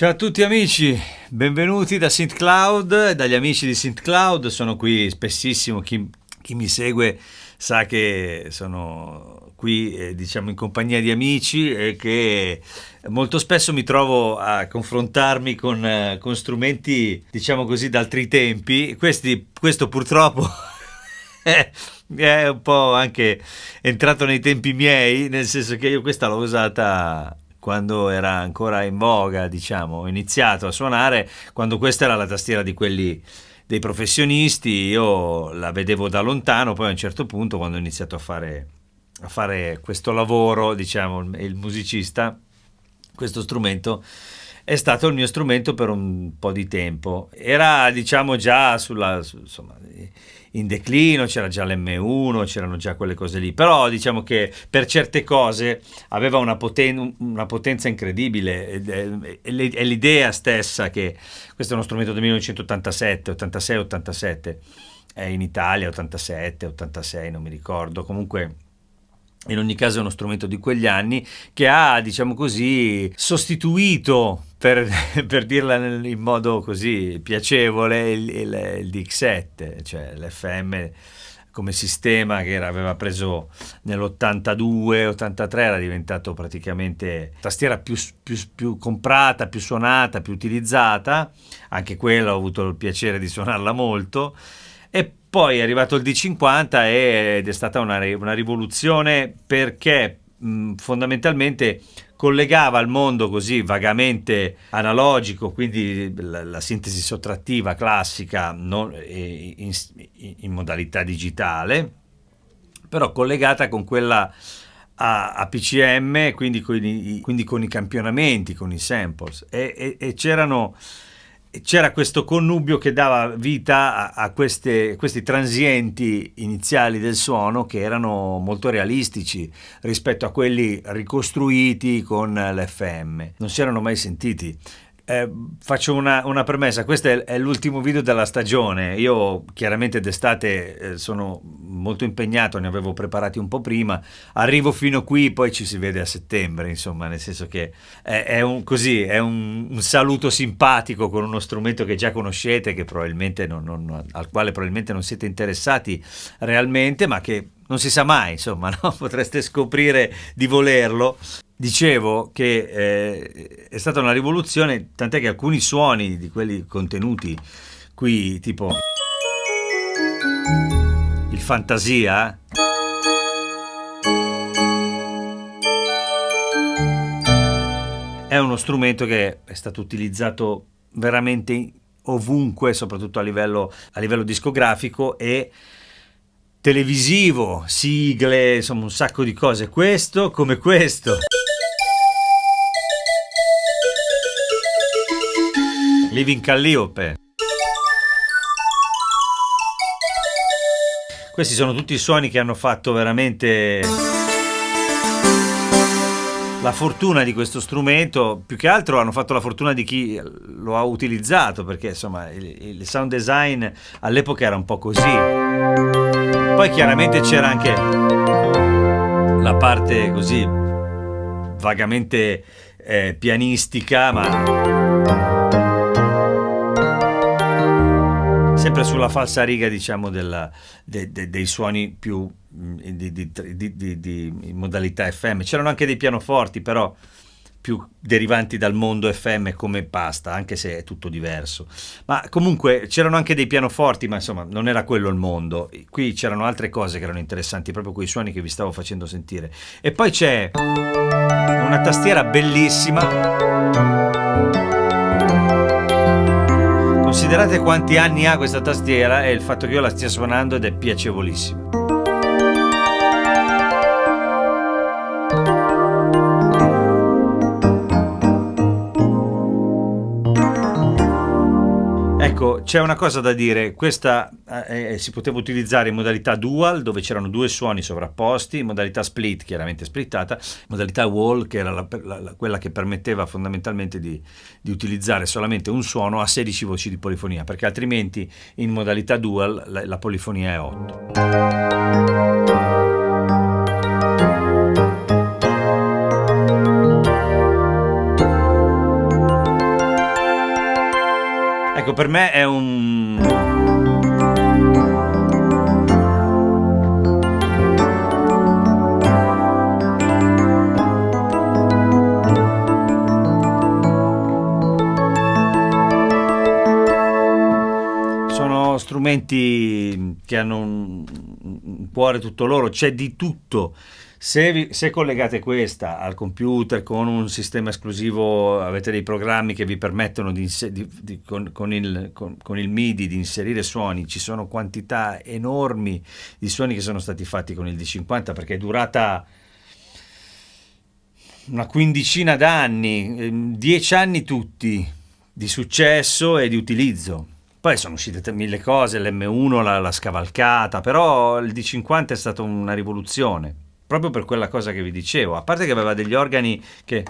Ciao a tutti amici, benvenuti da SynthCloud, dagli amici di SynthCloud. Sono qui spessissimo, chi mi segue sa che sono qui diciamo in compagnia di amici e che molto spesso mi trovo a confrontarmi con strumenti diciamo così d'altri tempi. Questo purtroppo è un po' anche entrato nei tempi miei, nel senso che io questa l'ho usata quando era ancora in voga, diciamo. Ho iniziato a suonare quando questa era la tastiera di quelli dei professionisti. Io la vedevo da lontano, poi a un certo punto, quando ho iniziato a fare questo lavoro, diciamo, il musicista, questo strumento è stato il mio strumento per un po' di tempo. Era, diciamo, già insomma, in declino, c'era già l'M1, c'erano già quelle cose lì, però diciamo che per certe cose aveva una potenza incredibile, è l'idea stessa che questo è uno strumento del 1987, 86, 87, in Italia 87, 86, non mi ricordo, comunque in ogni caso è uno strumento di quegli anni che ha, diciamo così, sostituito, per dirla in modo così piacevole, il DX7, cioè l'FM come sistema che aveva preso nell'82-83, era diventato praticamente tastiera più comprata, più suonata, più utilizzata. Anche quella ho avuto il piacere di suonarla molto. E poi è arrivato il D50 ed è stata una rivoluzione, perché fondamentalmente collegava il mondo così vagamente analogico, quindi la sintesi sottrattiva classica in modalità digitale, però collegata con quella a PCM, quindi con i campionamenti, con i samples, e c'era questo connubio che dava vita a questi transienti iniziali del suono che erano molto realistici rispetto a quelli ricostruiti con l'FM. Non si erano mai sentiti. Faccio una premessa: questo è l'ultimo video della stagione. Io chiaramente d'estate sono molto impegnato, ne avevo preparati un po' prima, arrivo fino qui, poi ci si vede a settembre, insomma, nel senso che è un saluto simpatico con uno strumento che già conoscete, che probabilmente al quale probabilmente non siete interessati realmente, ma che non si sa mai, insomma, no? Potreste scoprire di volerlo. Dicevo che è stata una rivoluzione, tant'è che alcuni suoni di quelli contenuti qui, tipo il Fantasia, è uno strumento che è stato utilizzato veramente ovunque, soprattutto a livello discografico e televisivo, sigle, insomma un sacco di cose. Questo come questo. Living Calliope. Questi sono tutti i suoni che hanno fatto veramente la fortuna di questo strumento. Più che altro hanno fatto la fortuna di chi lo ha utilizzato, perché insomma il sound design all'epoca era un po' così. Poi chiaramente c'era anche la parte così vagamente pianistica, ma sempre sulla falsariga, diciamo, dei suoni più di modalità FM. C'erano anche dei pianoforti, però più derivanti dal mondo FM come pasta, anche se è tutto diverso. Ma comunque c'erano anche dei pianoforti, ma insomma non era quello il mondo. Qui c'erano altre cose che erano interessanti, proprio quei suoni che vi stavo facendo sentire. E poi c'è una tastiera bellissima. Considerate quanti anni ha questa tastiera e il fatto che io la stia suonando, ed è piacevolissimo. Ecco, c'è una cosa da dire: questa si poteva utilizzare in modalità dual, dove c'erano due suoni sovrapposti, in modalità split, chiaramente splittata, modalità wall, che era quella che permetteva fondamentalmente di utilizzare solamente un suono a 16 voci di polifonia, perché altrimenti in modalità dual la polifonia è 8. Ecco, per me è un... Sono strumenti che hanno un cuore tutto loro, c'è di tutto. Se collegate questa al computer con un sistema esclusivo, avete dei programmi che vi permettono con il MIDI di inserire suoni, ci sono quantità enormi di suoni che sono stati fatti con il D50 perché è durata una quindicina d'anni, 10 anni tutti di successo e di utilizzo. Poi sono uscite mille cose, l'M1 l'ha scavalcata, però il D50 è stata una rivoluzione, proprio per quella cosa che vi dicevo. A parte che aveva degli organi che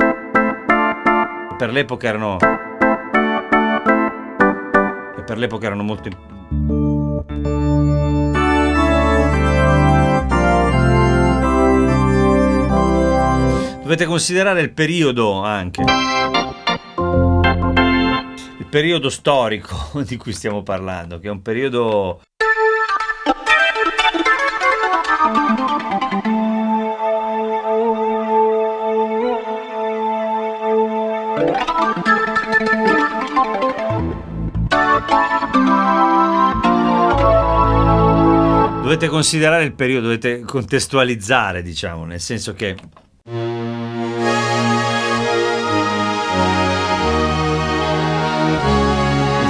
per l'epoca erano molto... Dovete considerare il periodo anche. Il periodo storico di cui stiamo parlando, che è un periodo dovete considerare il periodo, dovete contestualizzare, diciamo, nel senso che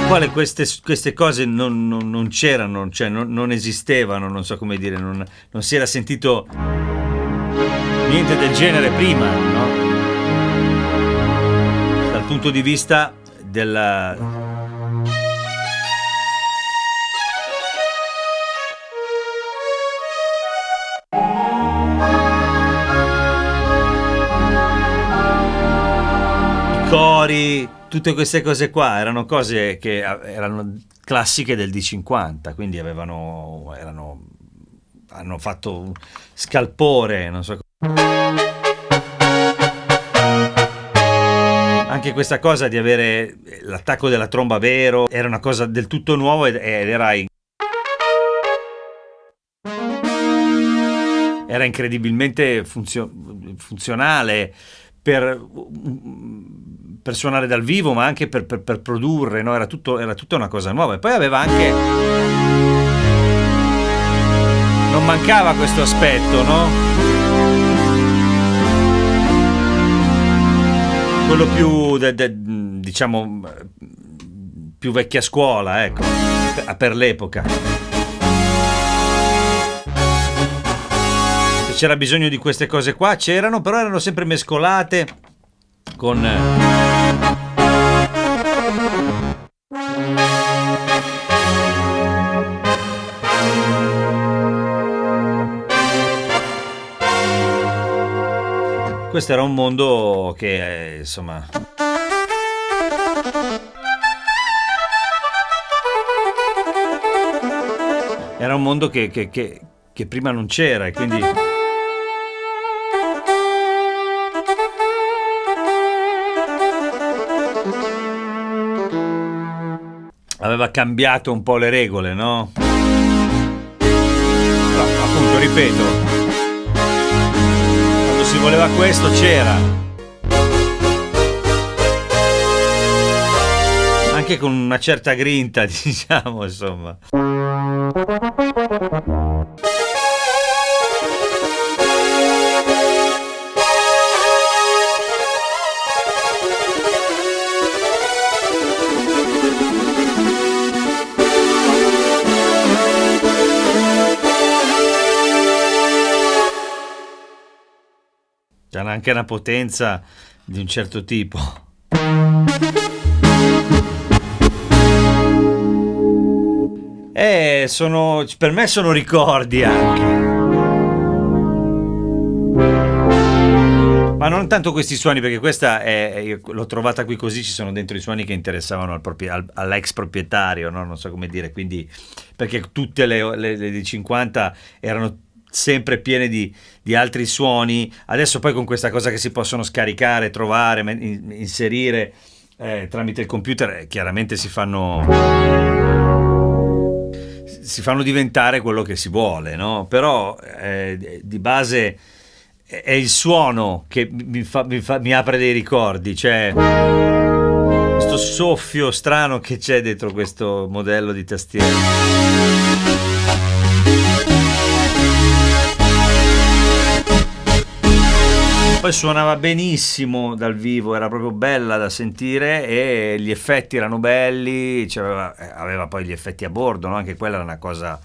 quale queste cose non c'erano, cioè non esistevano, non so come dire, non si era sentito niente del genere prima, no? Dal punto di vista della... i cori, tutte queste cose qua erano cose che erano classiche del D50, quindi hanno fatto un scalpore, non so. Anche questa cosa di avere l'attacco della tromba vero era una cosa del tutto nuova ed era incredibilmente funzionale per suonare dal vivo, ma anche per produrre, no? Era tutta una cosa nuova. E poi aveva anche... non mancava questo aspetto, no? Quello più, diciamo, più vecchia scuola, ecco, per l'epoca. Se c'era bisogno di queste cose qua, c'erano, però erano sempre mescolate con... Questo era un mondo che, insomma... Era un mondo che prima non c'era e quindi... aveva cambiato un po' le regole, no? Però, appunto, ripeto, quando si voleva questo c'era. Anche con una certa grinta, diciamo, insomma. C'era anche una potenza di un certo tipo. Per me sono ricordi anche. Ma non tanto questi suoni, perché questa l'ho trovata qui così, ci sono dentro i suoni che interessavano all'ex proprietario, no? Non so come dire, quindi perché tutte le D50 erano sempre piene di altri suoni. Adesso poi con questa cosa che si possono scaricare, trovare, inserire, tramite il computer chiaramente si fanno diventare quello che si vuole, no? Però di base è il suono che mi apre dei ricordi, cioè questo soffio strano che c'è dentro questo modello di tastiera. Poi suonava benissimo dal vivo, era proprio bella da sentire e gli effetti erano belli, cioè aveva poi gli effetti a bordo, no? Anche quella era una cosa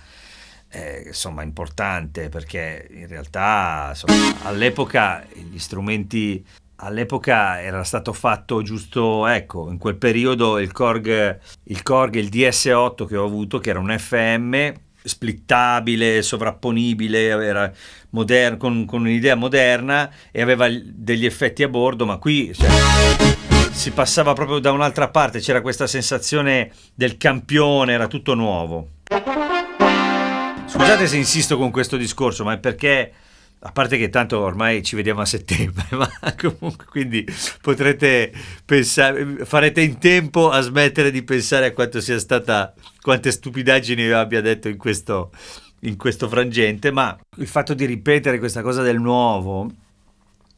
insomma importante, perché in realtà insomma, all'epoca gli strumenti, all'epoca era stato fatto giusto, ecco, in quel periodo il Korg e il DS8 che ho avuto, che era un FM splittabile, sovrapponibile, era con un'idea moderna e aveva degli effetti a bordo, ma qui cioè, si passava proprio da un'altra parte, c'era questa sensazione del campione, era tutto nuovo. Scusate se insisto con questo discorso, ma è perché, a parte che tanto ormai ci vediamo a settembre, ma comunque quindi potrete pensare, farete in tempo a smettere di pensare a quanto sia stata, quante stupidaggini io abbia detto in questo frangente, ma il fatto di ripetere questa cosa del nuovo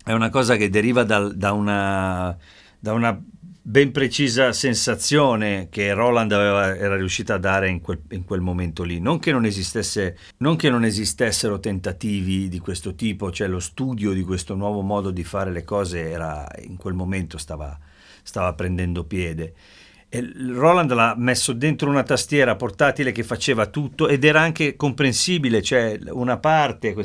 è una cosa che deriva da una ben precisa sensazione che Roland era riuscita a dare in quel momento lì. Non che non esistessero tentativi di questo tipo, cioè lo studio di questo nuovo modo di fare le cose in quel momento stava prendendo piede. E Roland l'ha messo dentro una tastiera portatile che faceva tutto ed era anche comprensibile, cioè una parte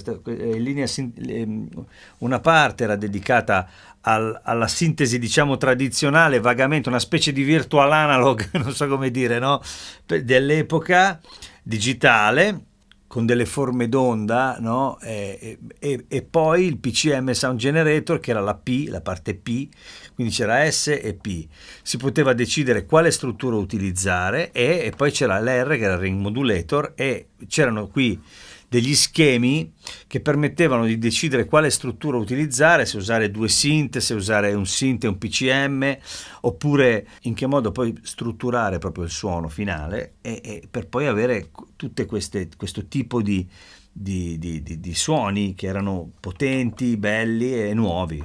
era dedicata alla sintesi, diciamo, tradizionale, vagamente una specie di virtual analog, non so come dire, no? Dell'epoca digitale, con delle forme d'onda, no? E poi il PCM Sound Generator, che era la parte P, quindi c'era S e P. Si poteva decidere quale struttura utilizzare e poi c'era l'R, che era il Ring Modulator, e c'erano qui degli schemi che permettevano di decidere quale struttura utilizzare, se usare due synth, se usare un synth e un PCM, oppure in che modo poi strutturare proprio il suono finale e per poi avere tutte questo tipo di suoni che erano potenti, belli e nuovi.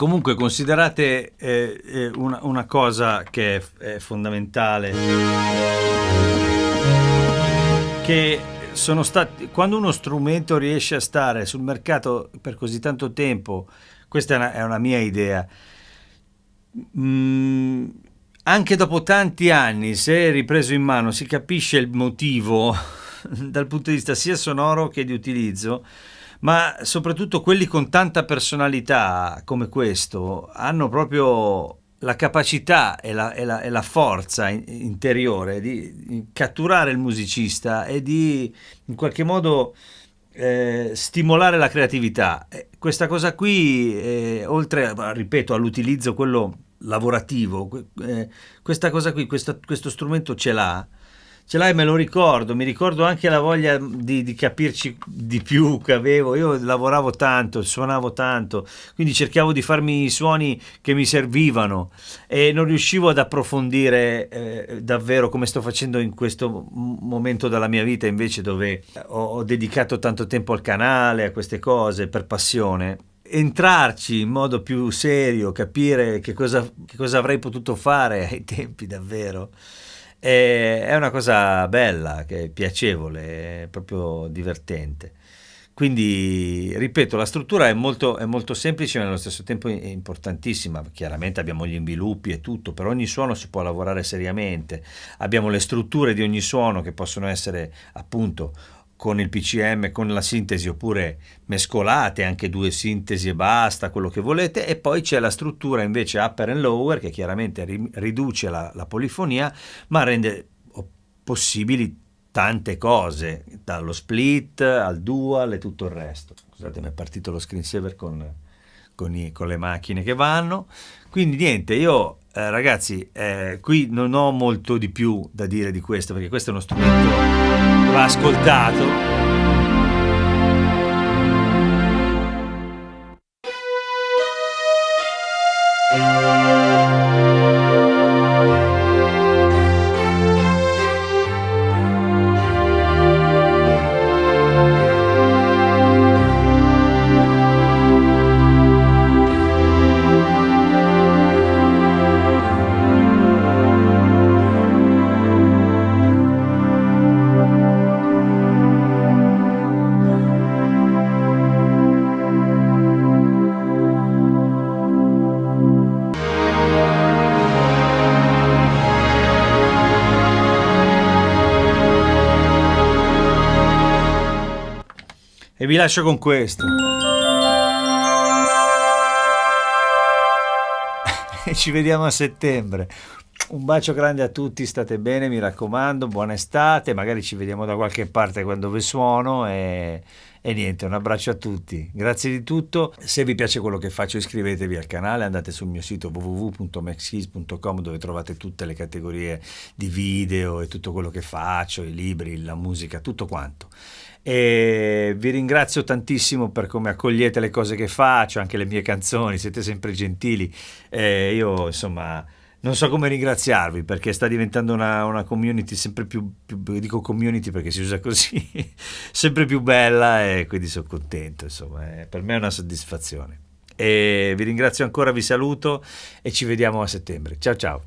comunque considerate una cosa che è fondamentale, che sono stati, quando uno strumento riesce a stare sul mercato per così tanto tempo, questa è una mia idea, anche dopo tanti anni, se è ripreso in mano, si capisce il motivo dal punto di vista sia sonoro che di utilizzo, ma soprattutto quelli con tanta personalità come questo hanno proprio la capacità e la forza interiore di catturare il musicista e di in qualche modo stimolare la creatività. Questa cosa qui, oltre, ripeto, all'utilizzo quello lavorativo, questa cosa qui, questo strumento ce l'ha e me lo ricordo, mi ricordo anche la voglia di capirci di più che avevo. Io lavoravo tanto, suonavo tanto, quindi cercavo di farmi i suoni che mi servivano e non riuscivo ad approfondire davvero come sto facendo in questo momento della mia vita, invece, dove ho dedicato tanto tempo al canale, a queste cose per passione. Entrarci in modo più serio, capire che cosa avrei potuto fare ai tempi davvero. È una cosa bella, che è piacevole, è proprio divertente. Quindi, ripeto, la struttura è molto semplice, ma allo stesso tempo è importantissima. Chiaramente abbiamo gli inviluppi e tutto, per ogni suono si può lavorare seriamente. Abbiamo le strutture di ogni suono che possono essere appunto con il PCM, con la sintesi, oppure mescolate, anche due sintesi e basta, quello che volete. E poi c'è la struttura invece upper and lower, che chiaramente riduce la polifonia, ma rende possibili tante cose, dallo split al dual e tutto il resto. Scusate, mi è partito lo screensaver con le macchine che vanno. Quindi niente, io ragazzi, qui non ho molto di più da dire di questo, perché questo è uno strumento che va ascoltato. E vi lascio con questo. E ci vediamo a settembre. Un bacio grande a tutti, state bene, mi raccomando, buona estate, magari ci vediamo da qualche parte quando vi suono e niente, un abbraccio a tutti, grazie di tutto. Se vi piace quello che faccio, iscrivetevi al canale, andate sul mio sito www.maxkeys.com, dove trovate tutte le categorie di video e tutto quello che faccio, i libri, la musica, tutto quanto. E vi ringrazio tantissimo per come accogliete le cose che faccio, anche le mie canzoni, siete sempre gentili. Io insomma non so come ringraziarvi, perché sta diventando una community sempre più, dico community perché si usa così, sempre più bella, e quindi sono contento, insomma, per me è una soddisfazione. E vi ringrazio ancora, vi saluto e ci vediamo a settembre. Ciao ciao.